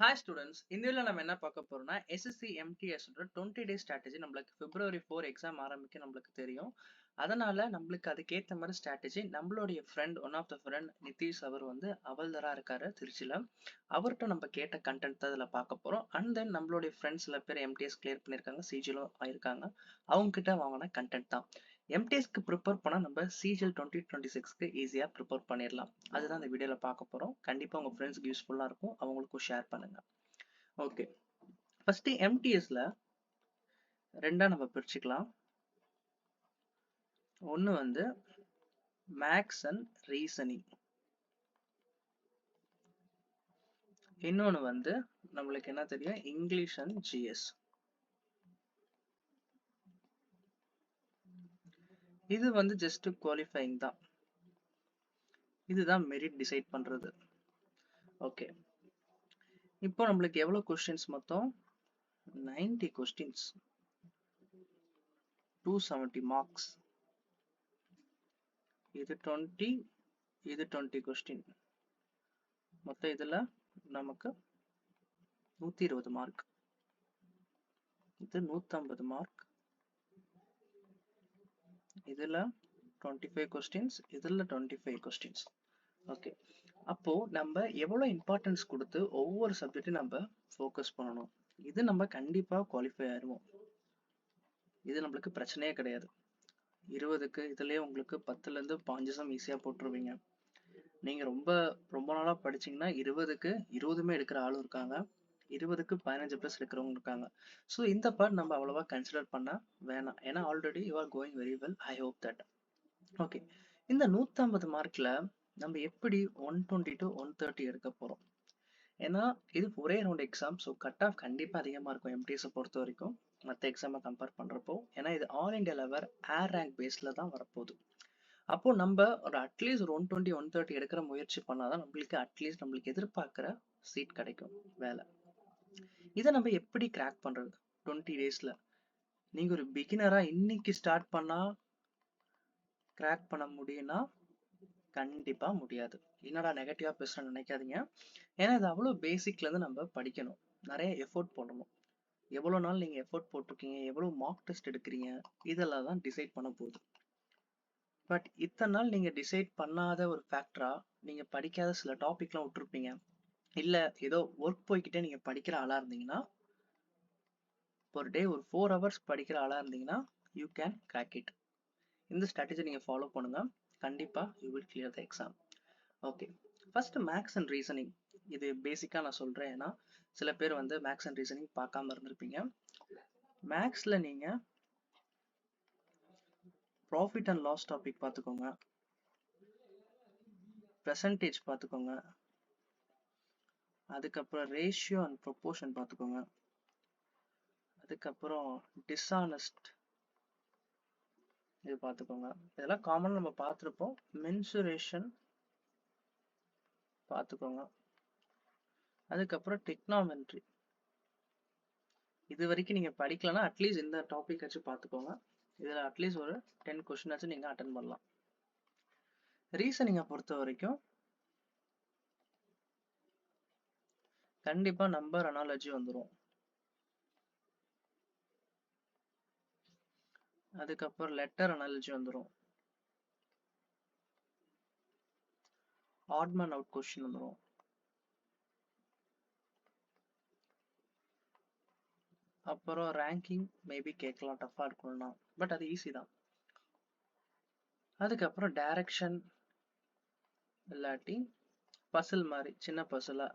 Hi students, இந்த வீடியோல நம்ம என்ன பார்க்க போறோம்னா SSC MTS ஓட 20 டே ஸ்ட்ராட்டஜி நம்மளுக்கு February 4 எக்ஸாம் ஆரம்பிக்க நம்மளுக்கு தெரியும். அதனால நம்மளுக்கு அதுக்கேத்த மாதிரி ஸ்ட்ராட்டஜி நம்மளுடைய friend one of the friend Nitish அவர் வந்து அவல்தரா இருக்காரு திருச்சியில. அவர்கிட்ட நம்ம கேட்ட கண்டென்ட் தான் இதில் பார்க்க போறோம். அண்ட் தென் நம்மளுடைய ஃப்ரெண்ட்ஸ் சில பேர் MTS கிளியர் பண்ணியிருக்காங்க, சிஜிலும் ஆயிருக்காங்க. அவங்க கிட்ட வாங்கின கண்டென்ட் தான். MTSக்கு ப்ரிப்பேர் பண்ணால் நம்ம சிஜிஎல் 2026க்கு ஈஸியாக ப்ரிப்பேர் பண்ணிடலாம். அதுதான் இந்த வீடியோவில் பார்க்க போகிறோம். கண்டிப்பாக உங்கள் ஃப்ரெண்ட்ஸ்க்கு யூஸ்ஃபுல்லாக இருக்கும், அவங்களுக்கும் ஷேர் பண்ணுங்க. ஓகே, ஃபர்ஸ்ட் MTSல ரெண்டா நம்ம பிரிச்சுக்கலாம். ஒன்று வந்து மேக்ஸ் அண்ட் ரீசனிங், இன்னொன்று வந்து நம்மளுக்கு என்ன தெரியும், இங்கிலீஷ் அண்ட் ஜிஎஸ். இது வந்து ஜஸ்ட் குவாலிஃபைங் தான், இதுதான் மெரிட் டிசைட் பண்றது. ஓகே, இப்போ நம்மளுக்கு எவ்வளவு கொஸ்டின்ஸ் மொத்தம் 90 கொஸ்டின்ஸ், 270 மார்க்ஸ். இது 20, இது 20 கொஸ்டின், மொத்தம் இதுல நமக்கு 120 மார்க். இது 150 மார்க். இதுல 25 கொஸ்டின்ஸ், இதுல 25 கொஸ்டின்ஸ். ஓகே, அப்போ நம்ம எவ்வளவு இம்பார்ட்டன்ஸ் கொடுத்து ஒவ்வொரு சப்ஜெக்டையும் நம்ம ஃபோக்கஸ் பண்ணணும். இது நம்ம கண்டிப்பா குவாலிஃபை ஆயிடுவோம், இது நம்மளுக்கு பிரச்சனையே கிடையாது. 20க்கு இதுலயே உங்களுக்கு 10ல இருந்து 5 சம் ஈஸியா போட்டுருவீங்க. நீங்க ரொம்ப ரொம்ப நாளா படிச்சீங்கன்னா 20க்கு 20மே எடுக்கிற ஆளும் இருக்காங்க, 20க்கு 15 பிளஸ் எடுக்கிறவங்க இருக்காங்க. ஸோ இந்த பார்ட் நம்ம அவ்வளவா கன்சிடர் பண்ண வேணாம், ஏன்னா already you are going very well. I hope that. Okay, இந்த 150 மார்க்ல நம்ம எப்படி 120 to 130 எடுக்க போறோம்? ஏன்னா இது ஒரே round exam, so cut off கண்டிப்பா அதிகமா இருக்கும் MTS பொறுத்த வரைக்கும் மற்ற எக்ஸாமை கம்பேர் பண்றப்போ. ஏன்னா இது ஆல் இண்டியா லெவல் ஏர் ரேங்க் பேஸ்ல தான் வரப்போகுது. அப்போ நம்ம ஒரு அட்லீஸ்ட் ஒரு 120 130 எடுக்கிற முயற்சி பண்ணாதான் நம்மளுக்கு அட்லீஸ்ட் நம்மளுக்கு எதிர்பார்க்கிற சீட் கிடைக்கும், வேலை. இதை நம்ம எப்படி கிராக் பண்றது 20 டேஸ்ல? நீங்க ஒரு பிகினரா இன்னைக்கு ஸ்டார்ட் பண்ணா கிராக் பண்ண முடியும்னா கண்டிப்பா முடியாது. என்னடா நெகட்டிவா பேசுறேன்னு நினைக்காதீங்க, ஏன்னா இது அவ்வளவு பேசிக்ல இருந்து நம்ம படிக்கணும், நிறைய எஃபோர்ட் போடணும். எவ்வளவு நாள் நீங்க எஃபோர்ட் போட்டிருக்கீங்க, எவ்வளவு மார்க் டெஸ்ட் எடுக்கிறீங்க, இதெல்லாம் தான் டிசைட் பண்ண போகுது. பட் இத்தனை நாள் நீங்க டிசைட் பண்ணாத ஒரு ஃபேக்டரா நீங்க படிக்காத சில டாபிக்லாம் விட்டுருப்பீங்க, இல்ல ஏதோ ஒர்க் போய்கிட்டே நீங்க படிக்கிற ஆளா இருந்தீங்கன்னா, ஒரு டே ஒரு 4 ஹவர்ஸ் படிக்கிற ஆளா இருந்தீங்கன்னா யூ கேன் கிராக் இட். இந்த ஸ்ட்ராட்டஜி நீங்க ஃபாலோ பண்ணுங்க, கண்டிப்பா you will clear the exam. Okay, first maths and reasoning. இது பேசிக்கா நான் சொல்றேன், ஏன்னா சில பேர் வந்து மேக்ஸ் அண்ட் ரீசனிங் பார்க்காம இருந்திருப்பீங்க. மேக்ஸ்ல நீங்க ப்ராஃபிட் அண்ட் லாஸ் டாபிக் பார்த்துக்கோங்க, பெர்சன்டேஜ் பார்த்துக்கோங்க, அதுக்கப்புறம் ரேஷியோ அண்ட் ப்ரொபோர்ஷன் பார்த்துக்கோங்க, அதுக்கப்புறம் டிஸ்ஆனஸ்ட் இது பார்த்துக்கோங்க. இதெல்லாம் காமன் நம்ம பார்த்துருப்போம். மென்சுரேஷன் பார்த்துக்கோங்க, அதுக்கப்புறம் டெக்னாமெட்ரி. இது வரைக்கும் நீங்க படிக்கலன்னா அட்லீஸ்ட் இந்த டாபிக் வச்சு பார்த்துக்கோங்க. இதுல அட்லீஸ்ட் ஒரு 10 கொஸ்டின் ஆச்சு நீங்க அட்டன் பண்ணலாம். ரீசனிங்கை பொறுத்த வரைக்கும் கண்டிப்பா நம்பர் அனாலஜி வந்துடும், அதுக்கப்புறம் லெட்டர் அனாலஜி வந்துடும், ஆட் மேன் அவுட் கொஸ்டின் வந்துடும், அப்புறம் ரேங்கிங் மேபி கேட்கலாம், டஃபா இருக்கணும்னா, பட் அது ஈஸி தான். அதுக்கப்புறம் டைரக்ஷன் இல்லாட்டி பசில் மாதிரி சின்ன பசிலா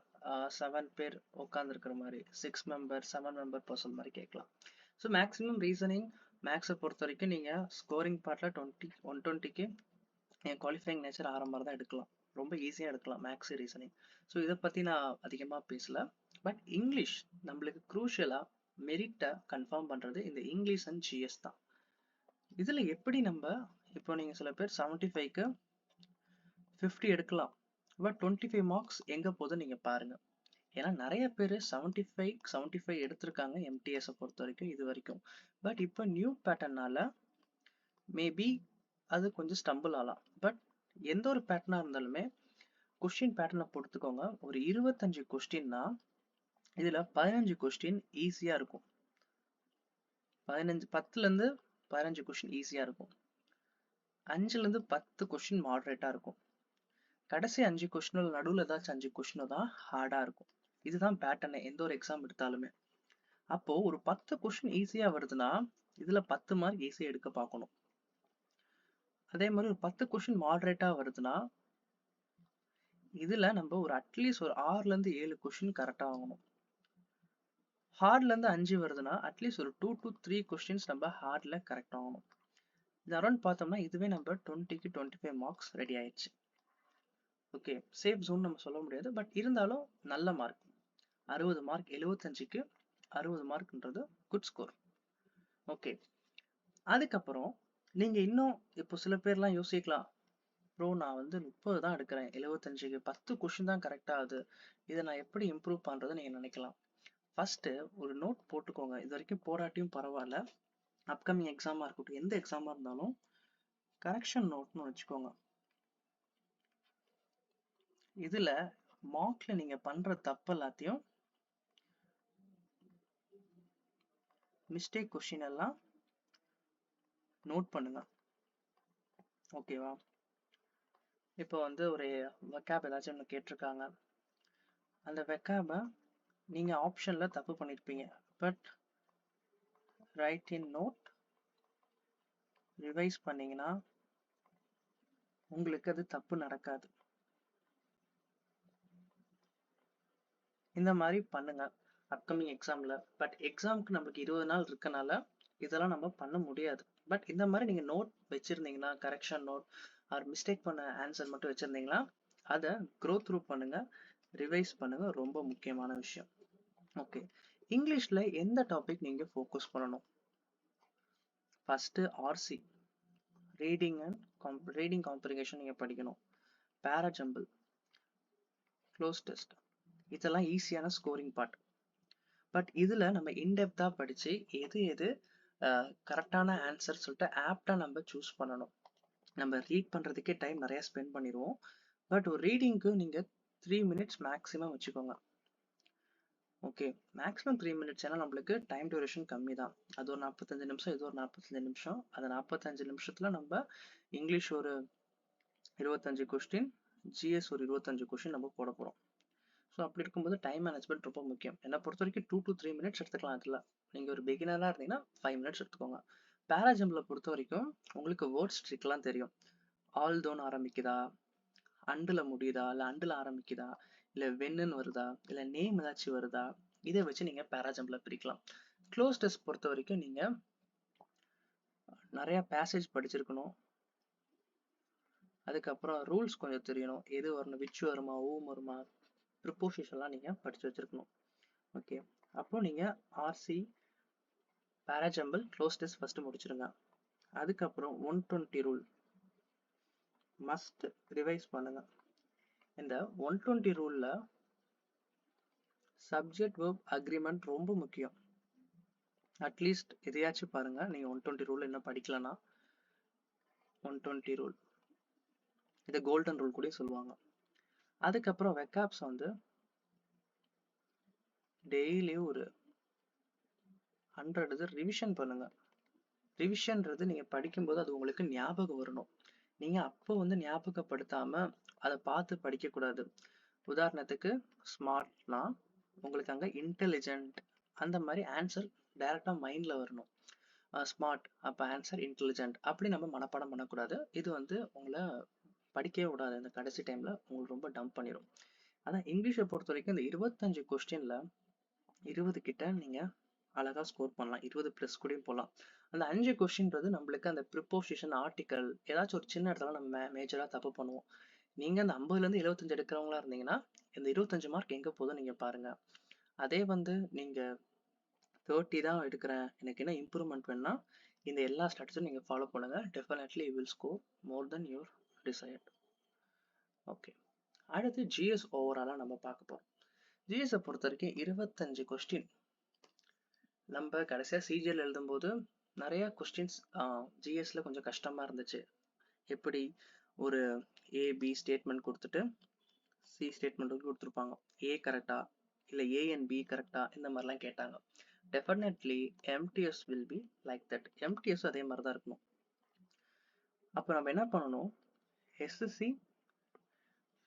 7 பேர் உட்காந்துருக்கிற மாதிரி 6 மெம்பர் 7 மெம்பர் பசில் மாதிரி கேட்கலாம். ஸோ மேக்ஸிமம் ரீசனிங் மேக்ஸை பொறுத்த வரைக்கும் நீங்க ஸ்கோரிங் பார்ட்ல 120க்கு குவாலிஃபைங் நேச்சர் ஆகிற மாதிரி தான் எடுக்கலாம், ரொம்ப ஈஸியாக எடுக்கலாம் மேக்ஸ் ரீசனிங். ஸோ இதை பற்றி நான் அதிகமாக பேசல. பட் இங்கிலீஷ் நம்மளுக்கு க்ரூஷியலாக மெரிட்டை கன்ஃபார்ம் பண்ணுறது இந்த இங்கிலீஷ் அண்ட் ஜிஎஸ் தான். இதில் எப்படி நம்ம இப்போ நீங்கள் சில பேர் 75க்கு 50 எடுக்கலாம், பட் 25 மார்க்ஸ் எங்கே போகுது நீங்கள் பாருங்கள். ஏன்னா நிறைய பேர் 75 எடுத்திருக்காங்க MTS பொறுத்த வரைக்கும் இது வரைக்கும். பட் இப்போ நியூ பேட்டர்னால மேபி அது கொஞ்சம் ஸ்டம்பிள் ஆகலாம். பட் எந்த ஒரு பேட்டர்னா இருந்தாலுமே கொஸ்டின் பேட்டர்னை பொறுத்துக்கோங்க. ஒரு 25 கொஸ்டின்னா இதுல 15 கொஸ்டின் ஈஸியா இருக்கும். 10ல இருந்து 15 கொஸ்டின் ஈஸியா இருக்கும். 5ல இருந்து 10 கொஸ்டின் மாடரேட்டா இருக்கும். கடைசி 5 கொஸ்டின் நடுவுல ஏதாச்சும் 5 கொஸ்டின் தான் ஹார்டா இருக்கும். இதுதான் பேட்டர்னே எந்த ஒரு எக்ஸாம் எடுத்தாலுமே. அப்போ ஒரு 10 கொஸ்டின் ஈஸியா வருதுன்னா இதுல 10 மார்க் ஈஸியா எடுக்க பார்க்கணும். அதே மாதிரி ஒரு 10 கொஸ்டின் மாடரேட்டா வருதுன்னா இதுல நம்ம ஒரு அட்லீஸ்ட் ஒரு 6ல இருந்து 7 கொஸ்டின் கரெக்டா வாங்கணும். ஹார்ட்ல இருந்து 5 வருதுன்னா அட்லீஸ்ட் ஒரு 2 to 3 கொஸ்டின்ஸ் நம்ம ஹார்ட்ல கரெக்டா வாங்கணும். இது அரௌண்ட் பார்த்தோம்னா இதுவே நம்ம 20க்கு 25 மார்க்ஸ் ரெடி ஆயிடுச்சு. ஓகே, சேஃப் ஜோன் நம்ம சொல்ல முடியாது, பட் இருந்தாலும் நல்ல மார்க். 60 மார்க், 75க்கு 60 மார்க்ன்றது குட் ஸ்கோர். ஓகே, அதுக்கப்புறம் நீங்க இன்னும் இப்போ சில பேர்லாம் யோசிக்கலாம், ப்ரோ நான் வந்து 30 தான் எடுக்கிறேன், 75க்கு 10 கொஸ்டின் தான் கரெக்டா ஆகுது, இதை நான் எப்படி இம்ப்ரூவ் பண்றது நீங்க நினைக்கலாம். ஃபர்ஸ்ட் ஒரு நோட் போட்டுக்கோங்க. இது வரைக்கும் போராட்டியும் பரவாயில்ல, அப்கமிங் எக்ஸாமா இருக்கட்டும், எந்த எக்ஸாமா இருந்தாலும் கரெக்ஷன் நோட்னு வச்சுக்கோங்க. இதுல மார்க்ல நீங்க பண்ற தப்பு எல்லாத்தையும், மிஸ்டேக் கொஸ்டின் எல்லாம் நோட் பண்ணுங்க. ஓகேவா? இப்போ வந்து ஒரு வெக்காப் ஏதாச்சும் ஒன்று கேட்டிருக்காங்க, அந்த வெக்காபை நீங்க ஆப்ஷன்ல தப்பு பண்ணிருப்பீங்க, but write in note revise பண்ணீங்கன்னா உங்களுக்கு அது தப்பு நடக்காது. இந்த மாதிரி பண்ணுங்க அப்கமிங் எக்ஸாம்ல. பட் எக்ஸாமுக்கு நம்மளுக்கு 20 நாள் இருக்கனால இதெல்லாம் நம்ம பண்ண முடியாது. பட் இந்த மாதிரி நீங்க நோட் வச்சிருந்தீங்கன்னா, கரெக்ஷன் நோட் ஆர் மிஸ்டேக் பண்ண ஆன்சர் மட்டும் வச்சிருந்தீங்கன்னா அதை க்ரோ த்ரூ பண்ணுங்க, ரிவைஸ் பண்ணுங்க. ரொம்ப முக்கியமான விஷயம். ஓகே, இங்கிலீஷ்ல எந்த டாபிக் நீங்க ஃபோக்கஸ் பண்ணணும்? First RC, reading and reading comprehension நீங்க படிக்கணும். பேராஜம்பிள், க்ளோஸ் டெஸ்ட், இதெல்லாம் ஈஸியான ஸ்கோரிங் பார்ட். பட் இதுல நம்ம இன்டெப்தா படிச்சு எது எது கரெக்டான ஆன்சர் சொல்லிட்டு ஆப்டா நம்ம சூஸ் பண்ணணும். நம்ம ரீட் பண்றதுக்கே டைம் நிறைய ஸ்பெண்ட் பண்ணிடுவோம். பட் ஒரு ரீடிங்க்கு நீங்க 3 மினிட்ஸ் மேக்ஸிமம் வச்சுக்கோங்க. ஓகே, மேக்ஸிமம் 3 மினிட்ஸ், ஏன்னா நம்மளுக்கு டைம் டியூரேஷன் கம்மி தான். அது ஒரு 45 நிமிஷம், இது ஒரு 45 நிமிஷம். அந்த 45 நிமிஷத்துல நம்ம இங்கிலீஷ் ஒரு 25 கொஸ்டின், ஜிஎஸ் ஒரு 25 கொஸ்டின் நம்ம போட போறோம். ஸோ அப்படி இருக்கும்போது டைம் மேனேஜ்மெண்ட் ரொம்ப முக்கியம். என்னை பொறுத்த வரைக்கும் 2 to 3 மினிட்ஸ் எடுத்துக்கலாம். அதில் நீங்கள் ஒரு பிகினராக இருந்தீங்கன்னா 5 மினிட்ஸ் எடுத்துக்கோங்க. பேராஜம்பிளை பொறுத்த வரைக்கும் உங்களுக்கு வேர்ட்ஸ் ட்ரிக்லாம் தெரியும். ஆல்தோன்னு ஆரம்பிக்குதா, அண்டில் முடியுதா, இல்லை அண்டில் ஆரம்பிக்குதா, இல்லை வென்னுன்னு வருதா, இல்லை நேம் ஏதாச்சும் வருதா, இதை வச்சு நீங்கள் பேராஜம்பிளை பிரிக்கலாம். க்ளோஸ் டெஸ்ட் பொறுத்த வரைக்கும் நீங்கள் நிறையா பேசேஜ் படிச்சிருக்கணும். அதுக்கப்புறம் ரூல்ஸ் கொஞ்சம் தெரியணும். எது வரணும், விச் வருமா, ஊம் வருமா, ப்ரிப்போசிஷன்லாம் நீங்கள் படித்து வச்சுருக்கணும். ஓகே, அப்போ நீங்கள் ஆர்சி, பேராஜம்பிள், க்ளோஸ் டெஸ்ட் ஃபஸ்ட்டு முடிச்சிருங்க. அதுக்கப்புறம் 120 ரூல் மஸ்ட் ரிவைஸ் பண்ணுங்க. இந்த 120 ரூலில் சப்ஜெக்ட் வெர்ப் அக்ரிமெண்ட் ரொம்ப முக்கியம். அட்லீஸ்ட் எதையாச்சும் பாருங்க. நீங்கள் 120 ரூல் என்ன படிக்கலன்னா 120 ரூல், இதை கோல்டன் ரூல் கூட சொல்லுவாங்க. அதுக்கப்புறம் வெக்காப்ஸ் வந்து டெய்லியும் ஒரு 100 இது ரிவிஷன் பண்ணுங்க. ரிவிஷன்றது நீங்கள் படிக்கும்போது அது உங்களுக்கு ஞாபகம் வரணும். நீங்கள் அப்போ வந்து ஞாபகப்படுத்தாமல் அதை பார்த்து படிக்கக்கூடாது. உதாரணத்துக்கு ஸ்மார்ட்னா உங்களுக்கு அங்கே இன்டெலிஜென்ட், அந்த மாதிரி ஆன்சர் டைரெக்டாக மைண்டில் வரணும். ஸ்மார்ட் அப்போ ஆன்சர் இன்டெலிஜென்ட், அப்படி நம்ம மனப்பாடம் பண்ணக்கூடாது. இது வந்து உங்களை படிக்கவே விடாது. இந்த கடைசி டைமில் உங்களுக்கு ரொம்ப டம்ப் பண்ணிடும். ஆனால் இங்கிலீஷை பொறுத்த வரைக்கும் இந்த 25 கொஸ்டினில் 20 கிட்ட நீங்கள் அழகாக ஸ்கோர் பண்ணலாம். 20+ கூடயும் போகலாம். அந்த 5 கொஸ்டின்றது நம்மளுக்கு அந்த ப்ரிப்போசிஷன், ஆர்டிக்கல், ஏதாச்சும் ஒரு சின்ன இடத்துல நம்ம மேஜராக தப்பு பண்ணுவோம். நீங்கள் அந்த 50லேருந்து 75 எடுக்கிறவங்களா இருந்தீங்கன்னா இந்த 25 மார்க் எங்கே போதும் நீங்கள் பாருங்கள். அதே வந்து நீங்கள் 30 தான் எடுக்கிறேன், எனக்கு என்ன இம்ப்ரூவ்மெண்ட் வேணும்னா இந்த எல்லா ஸ்ட்ராட்டஜியும் நீங்கள் ஃபாலோ பண்ணுங்கள். Definitely you will score more then your desired. Okay, அடுத்து ஜிஎஸ் ஓவராலாக நம்ம பார்க்க போகிறோம். ஜிஎஸை பொறுத்த வரைக்கும் 25 கொஸ்டின். நம்ம கடைசியாக சிஜிஎல் எழுதும்போது நிறைய கொஸ்டின்ஸ் ஜிஎஸ்ல கொஞ்சம் கஷ்டமாக இருந்துச்சு. எப்படி ஒரு ஏபி ஸ்டேட்மெண்ட் கொடுத்துட்டு சி ஸ்டேட்மெண்ட் கொடுத்துருப்பாங்க. ஏ கரெக்டா, இல்லை A and B கரெக்டா, இந்த மாதிரிலாம் கேட்டாங்க. Definitely MTS will be like that. MTS அதே மாதிரி தான் இருக்கணும். அப்போ நம்ம என்ன பண்ணணும், SSC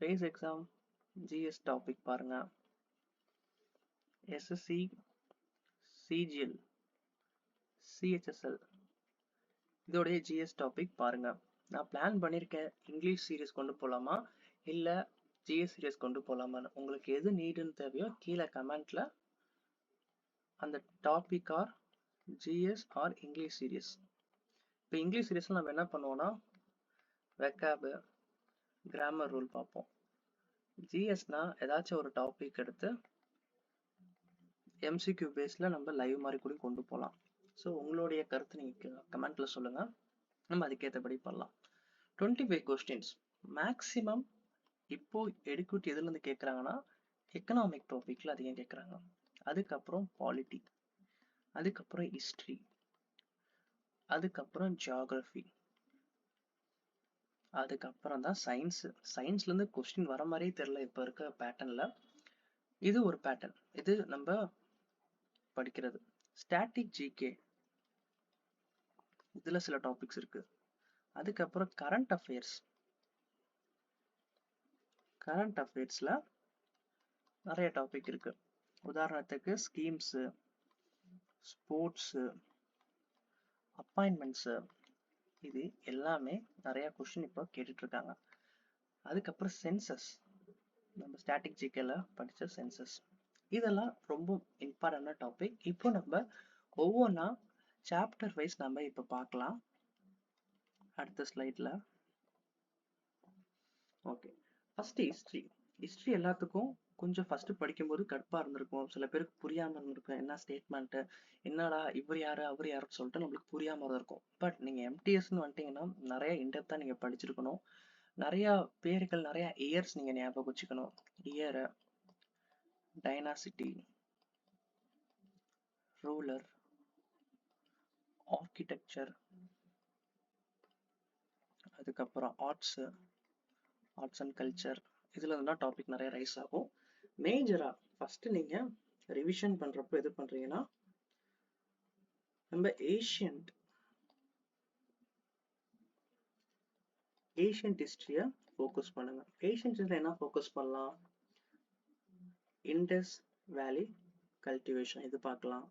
phase exam GS topic பாருங்க, SSC CGL CHSL இதோடைய GS டாபிக் பாருங்க. நான் பிளான் பண்ணியிருக்கேன் இங்கிலீஷ் சீரீஸ் கொண்டு போகலாமா இல்லை GS சீரீஸ் கொண்டு போகலாமான்னு. உங்களுக்கு எது நீடுன்னு தேவையோ கீழே கமெண்ட்ல அந்த topic R GS R English series. இப்போ இங்கிலீஷ் சீரீஸில் நம்ம என்ன பண்ணுவோம்னா வெக்காபு கிராமர் ரூல் பார்ப்போம். ஜிஎஸ்னா ஏதாச்சும் ஒரு டாபிக் எடுத்து MCQ பேஸில் நம்ம லைவ் மாதிரி கூட கொண்டு போகலாம். ஸோ உங்களுடைய கருத்து நீங்கள் கமெண்ட்டில் சொல்லுங்கள், நம்ம அதுக்கேற்றபடி பண்ணலாம். 25 கொஸ்டின்ஸ் மேக்ஸிமம் இப்போ எடுக்யூட் எதுலேருந்து கேட்குறாங்கன்னா எக்கனாமிக் டாபிக்ல அதிகம் கேட்குறாங்க. அதுக்கப்புறம் பாலிட்டி, அதுக்கப்புறம் ஹிஸ்ட்ரி, அதுக்கப்புறம் ஜியாகிரஃபி, அதுக்கப்புறம் தான் சயின்ஸு. சயின்ஸ்லேருந்து கொஸ்டின் வர மாதிரியே தெரில இப்போ இருக்க பேட்டர்னில். இது ஒரு பேட்டர்ன், இது நம்ம படிக்கிறது. ஸ்டாட்டிக் ஜிகே இதில் சில டாபிக்ஸ் இருக்கு. அதுக்கப்புறம் கரண்ட் அஃபேர்ஸில் நிறைய டாபிக் இருக்கு. உதாரணத்துக்கு ஸ்கீம்ஸு, ஸ்போர்ட்ஸு, அப்பாயின்மெண்ட்ஸு, இது எல்லாமே நிறைய கொஸ்டின் இப்போ கேட்டுட்டு இருக்காங்க. அதுக்கப்புறம் சென்சஸ், நம்ம ஸ்டாட்டிக் ஜிகேல படித்த சென்சஸ், இதெல்லாம் ரொம்ப இம்பார்ட்டன்டான டாபிக். இப்போ நம்ம ஒவ்வொன்றா சாப்டர் வைஸ் நம்ம இப்போ பார்க்கலாம் அடுத்த ஸ்லைடில். ஓகே, ஃபர்ஸ்ட் ஹிஸ்ட்ரி எல்லாத்துக்கும் கொஞ்சம் ஃபர்ஸ்ட் படிக்கும்போது கடுப்பாக இருந்திருக்கும். சில பேருக்கு புரியாமல் இருந்திருக்கும், என்ன ஸ்டேட்மெண்ட்டு, என்னடா இவர் யாரு அவர் யாருன்னு சொல்லிட்டு நம்மளுக்கு புரியாமல் இருக்கும். பட் நீங்கள் MTSன்னு வந்துட்டீங்கன்னா நிறைய இன்டெப்த்தாக நீங்கள் படிச்சிருக்கணும். நிறையா பேர்கள், நிறையா இயர்ஸ் நீங்கள் ஞாபகம் வச்சுக்கணும். இயரு, டைனாசிட்டி, ரூலர், ஆர்கிடெக்சர், அதுக்கப்புறம் ஆர்ட்ஸ் அண்ட் கல்ச்சர், இதில் இருந்தால் டாபிக் நிறைய ரைஸ் ஆகும். மேஜராக ஃபஸ்ட்டு நீங்கள் ரிவிஷன் பண்ணுறப்போ எது பண்ணுறீங்கன்னா நம்ம ஏஷியன்ட் ஹிஸ்ட்ரியை ஃபோக்கஸ் பண்ணுங்க. ஏஷியன்ட் ஹிஸ்ட்ரியில் என்ன ஃபோக்கஸ் பண்ணலாம், இண்டஸ் வேலி கல்டிவேஷன் இது பார்க்கலாம்,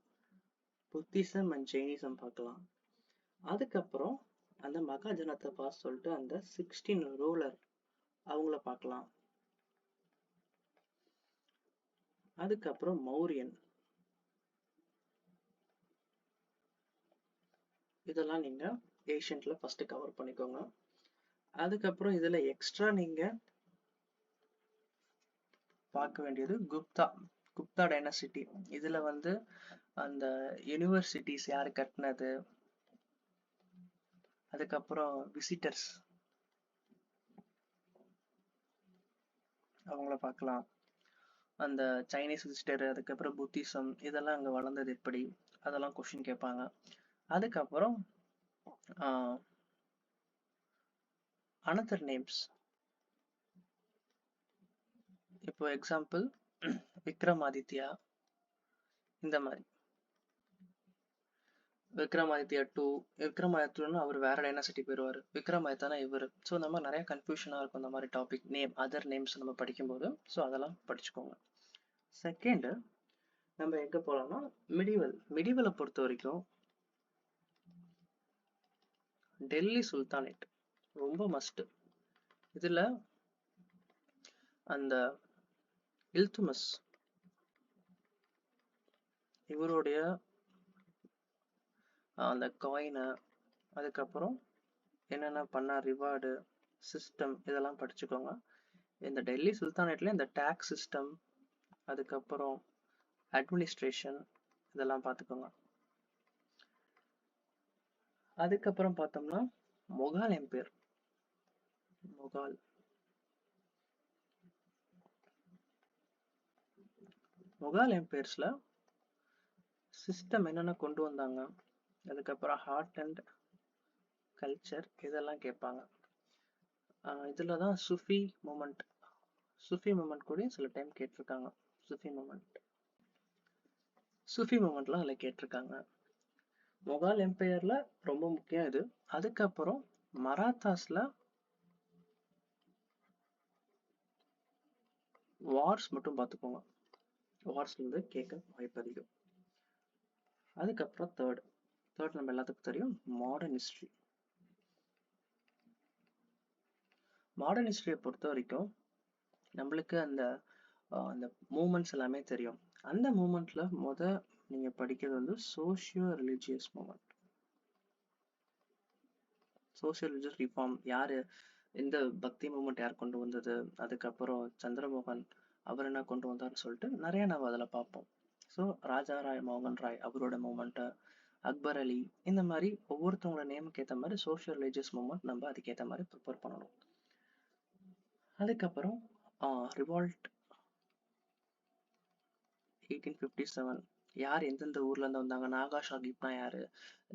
புத்திசம் அண்ட் ஜெயினிசம் பார்க்கலாம். அதுக்கப்புறம் அந்த மகாஜனத்தை பாஸ் சொல்லிட்டு அந்த 16 ரூலர் அவங்கள பார்க்கலாம். அதுக்கப்புறம் மௌரியன், இதெல்லாம் நீங்க ஏஷியன்ட்ல ஃபர்ஸ்ட் கவர் பண்ணிக்கோங்க. அதுக்கப்புறம் இதுல எக்ஸ்ட்ரா நீங்க பார்க்க வேண்டியது குப்தா டைனாசிட்டி. இதுல வந்து அந்த யூனிவர்சிட்டிஸ் யாரு கட்டினது, அதுக்கப்புறம் விசிட்டர்ஸ் அவங்கள பார்க்கலாம். அந்த சைனீஸ் விசிட்டர், அதுக்கப்புறம் புத்திசம், இதெல்லாம் அங்கே வளர்ந்தது எப்படி, அதெல்லாம் கொஸ்டின் கேட்பாங்க. அதுக்கப்புறம் அனதர் நேம்ஸ், இப்போ எக்ஸாம்பிள் விக்ரமாதித்யா, இந்த மாதிரி விக்ரமாதித்யா 2, விக்ரமாதித்யன்னு அவர் வேற டைனாசிட்டி போயிடுவார், விக்ரமாதித்யானா இவர். ஸோ இந்த மாதிரி நிறைய கன்ஃபியூஷனாக இருக்கும் இந்த மாதிரி டாபிக் நேம், அதர் நேம்ஸ் நம்ம படிக்கும்போது. ஸோ அதெல்லாம் படிச்சுக்கோங்க. செகண்டு நம்ம எங்கே போகலாம்னா மிடிவலை பொறுத்த வரைக்கும் டெல்லி சுல்தானேட் ரொம்ப மஸ்ட். இதில் அந்த இல்துமஸ் இவருடைய அந்த காயினை, அதுக்கப்புறம் என்னென்ன பண்ண ரிவார்டு சிஸ்டம், இதெல்லாம் படிச்சுக்கோங்க. இந்த டெல்லி சுல்தானேட்ல இந்த டேக்ஸ் சிஸ்டம், அதுக்கப்புறம் அட்மினிஸ்ட்ரேஷன், இதெல்லாம் பார்த்துக்கோங்க. அதுக்கப்புறம் பார்த்தோம்னா முகால் எம்பையர், முகால் எம்பையர்ஸ்ல சிஸ்டம் என்னென்ன கொண்டு வந்தாங்க, அதுக்கப்புறம் ஆர்ட் அண்ட் கல்ச்சர், இதெல்லாம் கேட்பாங்க. இதில் தான் சூஃபி மூமெண்ட் கூட சில டைம் கேட்டிருக்காங்க. சூஃபி மூமெண்ட் சுஃபி மூமெண்ட்லாம் அதில் கேட்டிருக்காங்க. முகால் எம்பையர்ல ரொம்ப முக்கியம் இது. அதுக்கப்புறம் மராத்தாஸ்ல வார்ஸ் மட்டும் பார்த்துக்கோங்க, வார்ஸ்ல இருந்து கேட்க வாய்ப்பு அதிகம். அதுக்கப்புறம் தேர்ட் நம்ம எல்லாத்துக்கும் தெரியும், மாடர்ன் ஹிஸ்ட்ரி. மாடர்ன் ஹிஸ்டரியை பொறுத்த வரைக்கும் நம்மளுக்கு அந்த அந்த மூமெண்ட்ஸ் எல்லாமே தெரியும். அந்த மூமெண்ட்ல நீங்க படிக்கிறது வந்து socio religious movement. Social religious reform யாரு, இந்த பக்தி மூமெண்ட் யார் கொண்டு வந்தது, அதுக்கப்புறம் சந்திரமோகன் அவர் என்ன கொண்டு வந்தார்னு சொல்லிட்டு நிறைய நம்ம அதில் பார்ப்போம். ஸோ ராஜா ராய் மோகன் ராய் அவரோட மூமெண்ட்டு, அக்பர் அலி, இந்த மாதிரி ஒவ்வொருத்தவங்களோட நேமுக்கு ஏற்ற மாதிரி சோஷியல் ரிலிஜியஸ் மூமெண்ட் நம்ம அதுக்கேற்ற மாதிரி ப்ரிப்பேர் பண்ணணும். அதுக்கப்புறம் ரிவால்ட் 1857 யார் எந்தெந்த ஊர்ல இருந்து வந்தாங்க, நாகா சாஹிப்னா யாரு,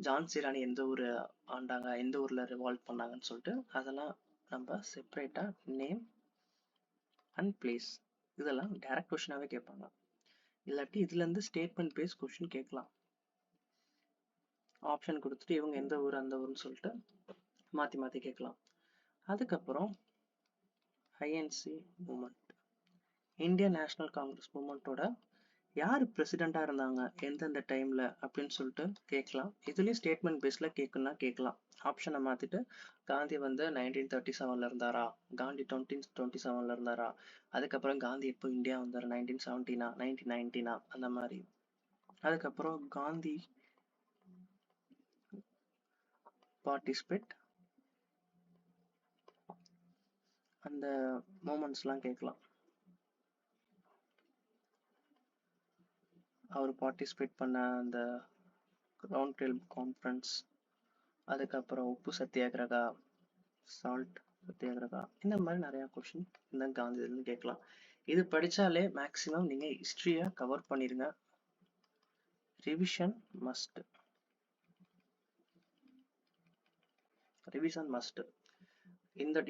ஜான்சி ராணி எந்த ஊர் ஆண்டாங்க, எந்த ஊர்ல ரிவால்ட் பண்ணாங்கன்னு சொல்லிட்டு அதெல்லாம் நம்ம செப்பரேட்டா நேம் அண்ட் பிளேஸ் இதெல்லாம் டைரக்ட் கொஸ்டினாவே கேட்பாங்க. இல்லாட்டி இதுல இருந்து ஸ்டேட்மெண்ட் பேஸ் கொஸ்டின் கேட்கலாம். ஆப்ஷன் கொடுத்துட்டு இவங்க எந்த ஊர் அந்த ஊர்னு சொல்லிட்டு மாத்தி மாத்தி கேட்கலாம். அதுக்கப்புறம் INC movement, Indian national Congress மூமெண்ட்டோட யார் பிரசிடெண்டா இருந்தாங்க எந்தெந்த டைம்ல அப்படின்னு சொல்லிட்டு கேட்கலாம். இதுலயும் ஸ்டேட்மெண்ட் பேஸ்ல கேட்கணும்னா கேட்கலாம். ஆப்ஷனை மாத்திட்டு காந்தி வந்து 1937 இருந்தாரா, காந்தி 1927 இருந்தாரா, அதுக்கப்புறம் காந்தி எப்போ இந்தியா வந்தாரு, 1917 1919 அந்த மாதிரி. அதுக்கப்புறம் காந்தி பார்ட்டிசிபேட் அந்த மூமெண்ட்ஸ் எல்லாம் கேட்கலாம். அவர் பார்ட்டிசிபேட் பண்ண அந்த ரவுண்ட் டேபிள் கான்ஃபரன்ஸ், அதுக்கப்புறம் உப்பு சத்தியாகிரகா, சால்ட் சத்தியாகிரகா, இந்த மாதிரி நிறைய கொஸ்டின் இந்த காந்தியிலிருந்து கேட்கலாம். இது படிச்சாலே மேக்சிமம் நீங்க ஹிஸ்டரியை கவர் பண்ணிருங்க. Revision must, revision must.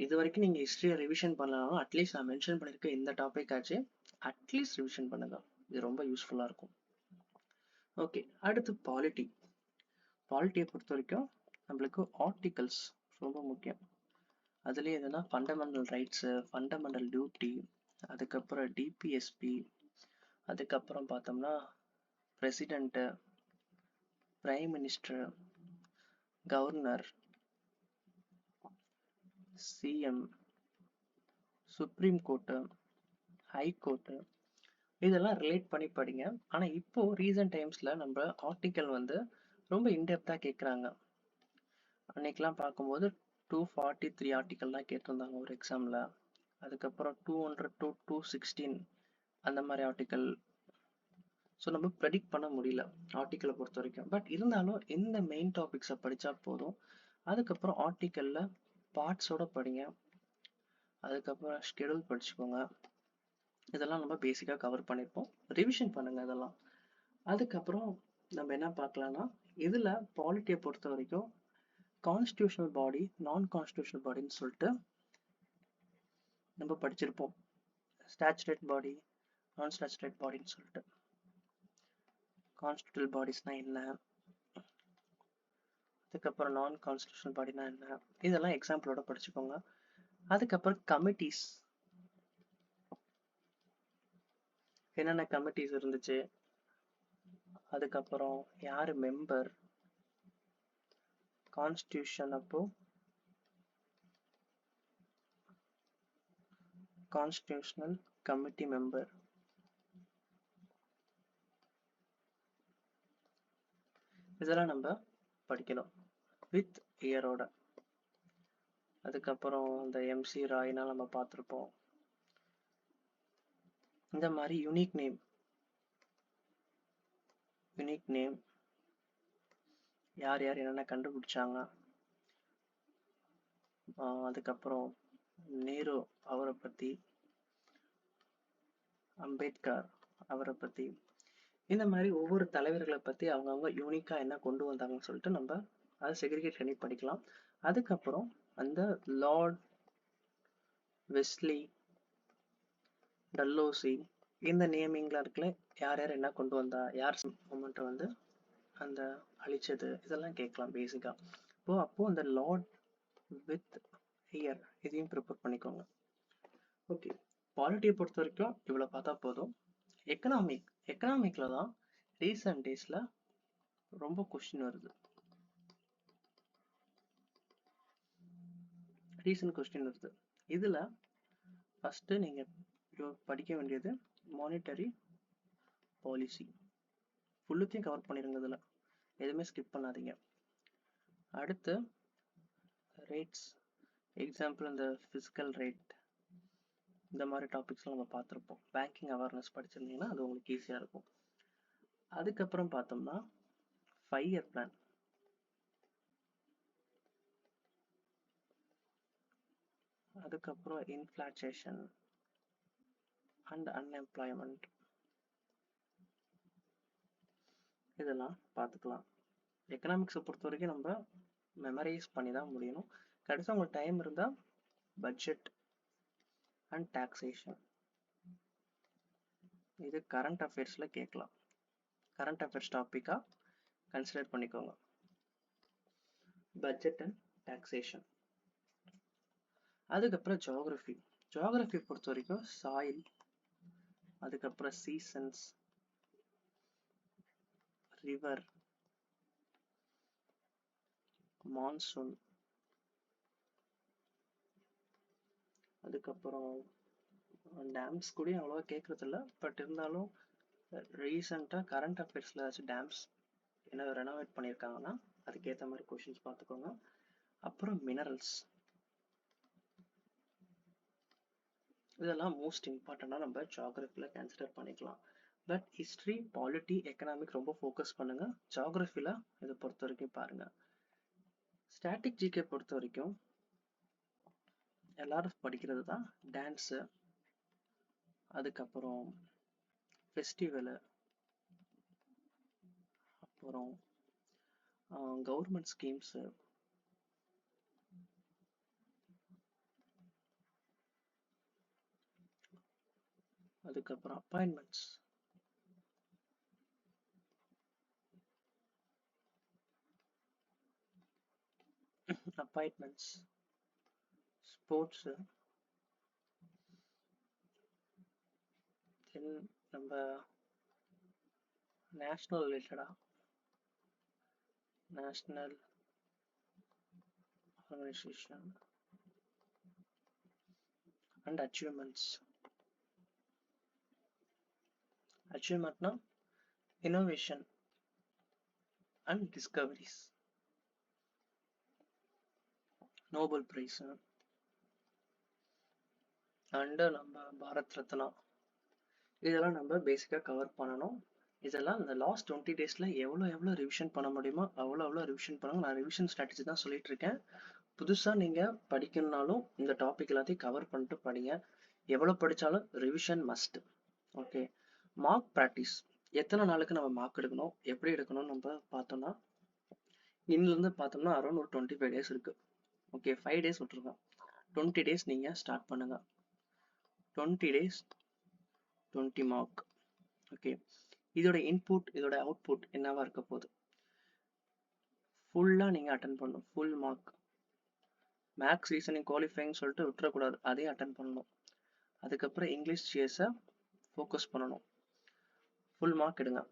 இது வரைக்கும் நீங்க ஹிஸ்டரியை ரிவிஷன் பண்ணலாம், அட்லீஸ்ட் நான் மென்ஷன் பண்ணிருக்க இந்த டாபிக் ஆச்சு அட்லீஸ்ட் ரிவிஷன் பண்ணுங்க, இது ரொம்ப யூஸ்ஃபுல்லா இருக்கும். ஓகே, அடுத்து பாலிட்டியை பொறுத்த வரைக்கும் நம்மளுக்கு ஆர்டிகல்ஸ் ரொம்ப முக்கியம். அதுலேயே எதுனா ஃபண்டமெண்டல் ரைட்ஸு, ஃபண்டமெண்டல் டியூட்டி, அதுக்கப்புறம் டிபிஎஸ்பி, அதுக்கப்புறம் பார்த்தோம்னா president, prime minister, governor, CM, supreme court, high court, இதெல்லாம் ரிலேட் பண்ணி படிங்க. ஆனால் இப்போ ரீசன்ட் டைம்ஸில் நம்ம ஆர்டிக்கல் வந்து ரொம்ப இன்டெப்த்தாக கேட்குறாங்க. அன்னைக்கெலாம் பார்க்கும்போது 243 ஆர்டிக்கல் தான் கேட்டிருந்தாங்க ஒரு எக்ஸாமில். அதுக்கப்புறம் 200 to 216 அந்த மாதிரி ஆர்டிக்கல். ஸோ நம்ம ப்ரெடிக்ட் பண்ண முடியல ஆர்டிக்கலை பொறுத்த வரைக்கும். பட் இருந்தாலும் இந்த மெயின் டாபிக்ஸை படித்தா போதும். அதுக்கப்புறம் ஆர்டிக்கலில் பார்ட்ஸோட படிங்க, அதுக்கப்புறம் ஷெடியூல் படிச்சுக்கோங்க. இதெல்லாம் நம்ம பேசிக்காக கவர் பண்ணியிருப்போம், ரிவிஷன் பண்ணுங்க இதெல்லாம். அதுக்கப்புறம் நம்ம என்ன பார்க்கலாம்னா, இதில் பாலிட்டியை பொறுத்த வரைக்கும் கான்ஸ்டியூஷனல் பாடி, நான் கான்ஸ்டியூஷனல் பாடின்னு சொல்லிட்டு நம்ம படிச்சிருப்போம். ஸ்டாச்சுரேட் பாடி, நான் ஸ்டாச்சுரேட் பாடின்னு சொல்லிட்டு. கான்ஸ்டியூஷனல் பாடிஸ்னா என்ன, அதுக்கப்புறம் நான் கான்ஸ்டியூஷனல் பாடினா என்ன, இதெல்லாம் எக்ஸாம்பிளோட படிச்சுக்கோங்க. அதுக்கப்புறம் கமிட்டிஸ், என்னென்ன கமிட்டிஸ் இருந்துச்சு, அதுக்கப்புறம் யாரு மெம்பர், கான்ஸ்டியூஷன் அப்போ கான்ஸ்டியூஷனல் கமிட்டி மெம்பர், இதெல்லாம் நம்ம படிக்கணும் வித் இயரோட. அதுக்கப்புறம் இந்த எம்சி ராய்னா நம்ம பார்த்துருப்போம். இந்த மாதிரி யூனிக் நேம் யார் யார் என்னென்ன கண்டுபிடிச்சாங்க, அதுக்கப்புறம் நேரு அவரை பற்றி, அம்பேத்கர் அவரை பற்றி, இந்த மாதிரி ஒவ்வொரு தலைவர்களை பற்றி அவங்கவுங்க யூனிக்காக என்ன கொண்டு வந்தாங்கன்னு சொல்லிட்டு நம்ம அதை செக்ரிகேட் பண்ணி படிக்கலாம். அதுக்கப்புறம் அந்த லார்ட் வெஸ்லி, டல்லோசி, இந்த நேமிங்லாம் இருக்குல்ல, யார் யார் என்ன கொண்டு வந்தா, யார் மூமெண்ட் வந்து அந்த அழிச்சது, இதெல்லாம் கேட்கலாம் பேசிக்கா. அப்போ அந்த லார்ட் வித் இயர் இதையும் ப்ரிப்பேர் பண்ணிக்கோங்க. ஓகே, பாலிட்டியை பொறுத்த வரைக்கும் இவ்வளோ பார்த்தா போதும். எக்கனாமிக்ல தான் ரீசன்ட் டேஸ்ல ரொம்ப கொஸ்டின் வருது. இதுல ஃபர்ஸ்ட் நீங்க படிக்க வேண்டியது மானிட்டரி பாலிசி. ஃபுல்லுத்தையும் கவர் பண்ணிருங்க, இதுல எதுவுமே ஸ்கிப் பண்ணாதீங்க. அடுத்து ரேட்ஸ், எக்ஸாம்பிள் இந்த பிசிக்கல் ரேட், இந்த மாதிரி டாபிக்ஸ்லாம் நம்ம பார்த்துருப்போம். பேங்கிங் அவேர்னஸ் படிச்சிருந்தீங்கன்னா அது உங்களுக்கு ஈஸியாக இருக்கும். அதுக்கப்புறம் பார்த்தோம்னா 5 இயர் பிளான், அதுக்கப்புறம் இன்ஃப்ளேஷன் அண்ட் அன்எம்ப்ளாய்மெண்ட், இதெல்லாம் பார்த்துக்கலாம். எக்கனாமிக்ஸை பொறுத்த வரைக்கும் நம்ம மெமரைஸ் பண்ணி தான் முடியணும். கடைசியாக உங்களுக்கு டைம் இருந்தால் பட்ஜெட் அண்ட் டாக்ஸேஷன், இது கரண்ட் அஃபேர்ஸில் கேட்கலாம். கரண்ட் அஃபேர்ஸ் டாப்பிக்காக கன்சிடர் பண்ணிக்கோங்க. Budget and taxation. அதுக்கப்புறம் ஜியோகிராஃபி பொறுத்த வரைக்கும் சாயில், அதுக்கப்புறம் சீசன்ஸ், ரிவர், மான்சூன், அதுக்கப்புறம் டேம்ஸ் கூட அவ்வளோவா கேட்கறது இல்லை. பட் இருந்தாலும் ரீசெண்டாக கரண்ட் அஃபேர்ஸில் ஏதாச்சும் டேம்ஸ் என்ன ரெனோவேட் பண்ணியிருக்காங்கன்னா அதுக்கேற்ற மாதிரி கொஷின்ஸ் பார்த்துக்கோங்க. அப்புறம் மினரல்ஸ், இதெல்லாம் மோஸ்ட் இம்பார்ட்டண்டாக நம்ம ஜியோகிராஃபியில் கன்சிடர் பண்ணிக்கலாம். பட் ஹிஸ்ட்ரி, பாலிட்டி, எக்கனாமிக் ரொம்ப ஃபோக்கஸ் பண்ணுங்க. ஜியோகிராஃபியில் இதை பொறுத்த வரைக்கும் பாருங்க. ஸ்டாட்டிக் ஜிகே பொறுத்த வரைக்கும் எல்லாரும் படிக்கிறது தான் டான்ஸு, அதுக்கப்புறம் ஃபெஸ்டிவலு, அப்புறம் கவர்மெண்ட் ஸ்கீம்ஸு, அதுக்கப்புறம் அப்பாயின்மெண்ட்ஸ், ஸ்போர்ட்ஸு, தென் நம்ம நேஷ்னல் ரிலேட்டடாக நேஷ்னல் ஆர்கனைசேஷன் அண்ட் அச்சீவ்மெண்ட்னா innovation and discoveries, Nobel prize and நம்ம பாரத் ரத்னா, இதெல்லாம் நம்ம பேசிக்காக கவர் பண்ணணும். இதெல்லாம் இந்த லாஸ்ட் 20 டேஸில் எவ்வளோ ரிவிஷன் பண்ண முடியுமோ அவ்வளோ ரிவிஷன் பண்ணுங்க. நான் ரிவிஷன் ஸ்ட்ராட்டஜி தான் சொல்லிட்டு இருக்கேன். புதுசாக நீங்கள் படிக்கணும்னாலும் இந்த டாபிக் எல்லாத்தையும் கவர் பண்ணிட்டு படிங்க. எவ்வளோ படித்தாலும் revision must. Okay, mark practice, எத்தனை நாளுக்கு நம்ம மார்க் எடுக்கணும், எப்படி எடுக்கணும்னு நம்ம பார்த்தோம்னா இன்னிலேருந்து பார்த்தோம்னா அரௌண்ட் ஒரு 25 டேஸ் இருக்குது. ஓகே, 5 டேஸ் விட்டுருங்க. 20 டேஸ் நீங்கள் ஸ்டார்ட் பண்ணுங்க. 20 டேஸ் 20 மார்க். ஓகே, இதோட இன்புட் இதோட அவுட்புட் என்னவா இருக்க போகுது, ஃபுல்லாக நீங்கள் அட்டன் பண்ணணும். Full mark. Maths, reasoning, qualifying சொல்லிட்டு விட்டுறக்கூடாது, அதையும் அட்டன் பண்ணணும். அதுக்கப்புறம் இங்கிலீஷ் ஜிஎஸை ஃபோக்கஸ் பண்ணணும். ஃபுல் மார்க் எடுங்க.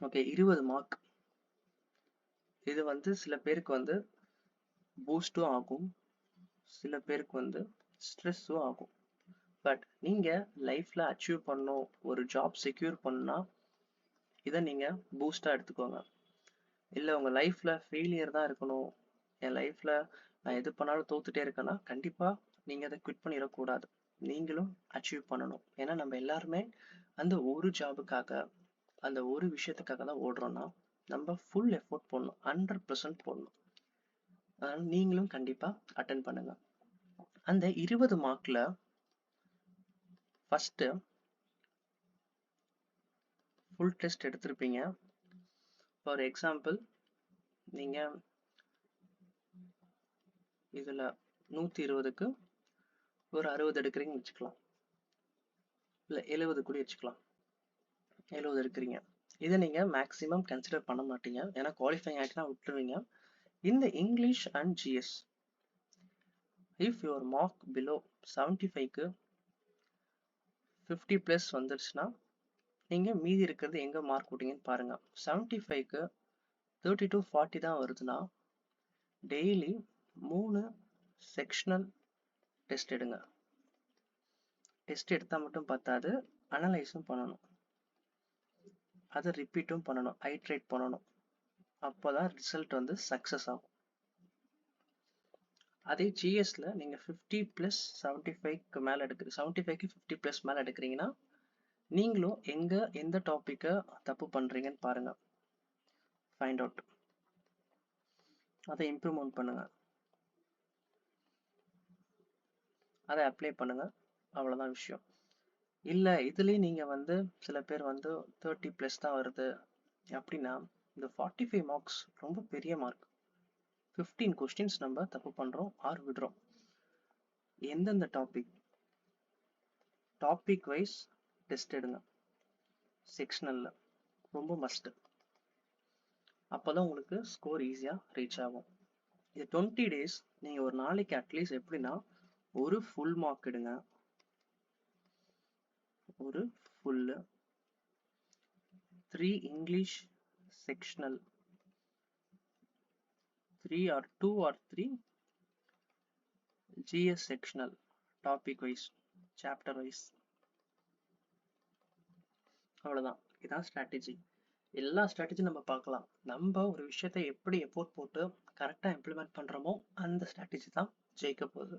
Okay, 20 mark. இது வந்து சில பேருக்கு வந்து பூஸ்டும் ஆகும், சில பேருக்கு வந்து ஸ்ட்ரெஸ்ஸும் ஆகும். பட் நீங்கள் லைஃப்பில் அச்சீவ் பண்ணணும், ஒரு ஜாப் செக்யூர் பண்ணா இதை நீங்கள் பூஸ்டாக எடுத்துக்கோங்க. இல்லை உங்கள் லைஃப்பில் ஃபெயிலியர் தான் இருக்கணும், என் லைஃப்பில் நான் எது பண்ணாலும் தோத்துட்டே இருக்கேன்னா கண்டிப்பாக நீங்கள் அதை குவிட் பண்ணிடக்கூடாது. நீங்களும் அச்சீவ் பண்ணணும். ஏன்னா நம்ம எல்லாருமே அந்த ஒரு ஜாபுக்காக, அந்த ஒரு விஷயத்துக்காக தான் ஓடுறோம்னா நம்ம ஃபுல் எஃபோர்ட் போடணும், 100% போடணும். அதனால நீங்களும் கண்டிப்பாக அட்டன் பண்ணுங்க. அந்த 20 மார்க்கில் ஃபஸ்ட்டு ஃபுல் டெஸ்ட் எடுத்திருப்பீங்க. ஃபார் எக்ஸாம்பிள் நீங்கள் இதில் 120க்கு ஒரு 60 எடுக்கிறீங்கன்னு வச்சுக்கலாம். இல்லை 70 கூட வச்சுக்கலாம். 70 இருக்கிறீங்க. இதை நீங்க மேக்ஸிமம் கன்சிடர் பண்ண மாட்டீங்க, ஏன்னா குவாலிஃபைங் ஆகிட்டுனா விட்டுருவீங்க. இந்த English and GS, if your mark below 75க்கு 50 ப்ளஸ் வந்துருச்சுன்னா நீங்க மீதி இருக்கிறது எங்க மார்க் விட்டீங்கன்னு பாருங்க. 75க்கு 30 to 40 தான் வருதுன்னா டெய்லி 3 செக்ஷனல் டெஸ்ட் எடுங்க. டெஸ்ட் எடுத்தால் மட்டும் பத்தாது, அனலைஸும் பண்ணணும், அதை ரிப்பீட்டும் பண்ணணும், ஐட்ரேட் பண்ணணும். அப்போதான் ரிசல்ட் வந்து சக்ஸஸ் ஆகும். அதே ஜிஎஸ்ல நீங்க 50 ப்ளஸ் 75க்கு மேலே 75க்கு 50 ப்ளஸ் மேலே எடுக்கிறீங்கன்னா நீங்களும் எந்த டாப்பிக்கை தப்பு பண்றீங்கன்னு பாருங்க, ஃபைண்ட் அவுட், அதை இம்ப்ரூவ்மெண்ட் பண்ணுங்க, அதை அப்ளை பண்ணுங்க. அவ்வளோதான் விஷயம். இல்லை இதுலேயும் நீங்கள் வந்து சில பேர் வந்து 30 ப்ளஸ் தான் வருது அப்படின்னா இந்த 45 மார்க்ஸ் ரொம்ப பெரிய மார்க். 15 கொஸ்டின்ஸ் நம்ம தப்பு பண்ணுறோம் ஆர் விடுறோம். எந்தெந்த டாபிக் வைஸ் டெஸ்ட் எடுங்க, செக்ஷனலில் ரொம்ப மஸ்ட்டு. அப்போ தான் உங்களுக்கு ஸ்கோர் ஈஸியாக ரீச் ஆகும். இது 20 days நீங்கள் ஒரு நாளைக்கு அட்லீஸ்ட் எப்படின்னா ஒரு ஃபுல் மார்க் எடுங்க, ஒரு full 3 English sectional, 3 or 2 or 3 GS sectional, topic wise, chapter wise. அவ்வளோதான், இதான் ஸ்ட்ராட்டஜி. எல்லா ஸ்ட்ராட்டஜியும் நம்ம பார்க்கலாம். நம்ம ஒரு விஷயத்தை எப்படி எஃபோர்ட் போட்டு கரெக்டாக இம்ப்ளிமெண்ட் பண்ணுறோமோ அந்த ஸ்ட்ராட்டஜி தான் ஜெயிக்க போகுது.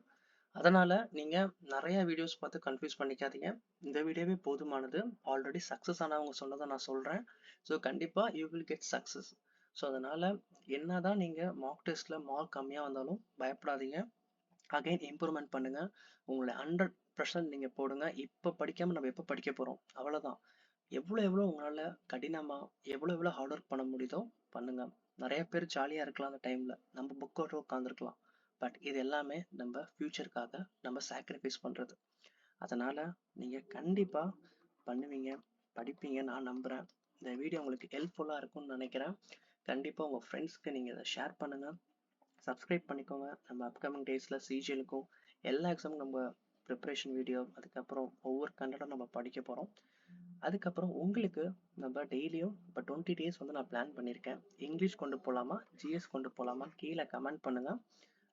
அதனால நீங்க நிறைய வீடியோஸ் பார்த்து கன்ஃபியூஸ் பண்ணிக்காதீங்க. இந்த வீடியோவே போதுமானது. ஆல்ரெடி சக்ஸஸ் ஆனவங்க சொன்னதை நான் சொல்றேன். ஸோ கண்டிப்பா you will get success. So அதனால என்னதான் நீங்க மார்க் டெஸ்ட்ல மார்க் கம்மியா வந்தாலும் பயப்படாதீங்க. அகைன் இம்ப்ரூவ்மெண்ட் பண்ணுங்க. உங்களை 100% நீங்க போடுங்க. இப்போ படிக்காம நம்ம எப்போ படிக்க போறோம்? அவ்வளவுதான். எவ்வளோ உங்களால கடினமா எவ்வளோ ஹார்ட் ஒர்க் பண்ண முடியுதோ பண்ணுங்க. நிறைய பேர் ஜாலியா இருக்கலாம் அந்த டைம்ல, நம்ம புக்கோட உட்காந்துருக்கலாம். பட் இது எல்லாமே நம்ம ஃபியூச்சருக்காக நம்ம சாக்ரிஃபைஸ் பண்றது. அதனால நீங்க கண்டிப்பா பண்ணுவீங்க, படிப்பீங்க, நான் நம்புறேன். இந்த வீடியோ உங்களுக்கு ஹெல்ப்ஃபுல்லா இருக்கும்னு நினைக்கிறேன். கண்டிப்பா உங்க ஃப்ரெண்ட்ஸ்க்கு நீங்க இதை ஷேர் பண்ணுங்க, சப்ஸ்கிரைப் பண்ணிக்கோங்க. நம்ம அப்கமிங் டேஸ்ல சிஜிஎலுக்கும் எல்லா எக்ஸாமும் நம்ம ப்ரிப்பரேஷன் வீடியோ, அதுக்கப்புறம் ஒவ்வொரு கண்டென்ட்டும் நம்ம படிக்க போறோம். அதுக்கப்புறம் உங்களுக்கு நம்ம டெய்லியும் இப்போ 20 days வந்து நான் பிளான் பண்ணியிருக்கேன். இங்கிலீஷ் கொண்டு போகலாமா, ஜிஎஸ் கொண்டு போகலாமா, கீழே கமெண்ட் பண்ணுங்க.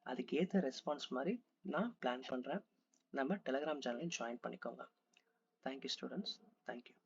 அதுக்கேற்ற ரெஸ்பான்ஸ் மாதிரி நான் பிளான் பண்ணுறேன். நம்ம டெலிகிராம் சேனலையும் ஜாயின் பண்ணிக்கோங்க. Thank you students, thank you.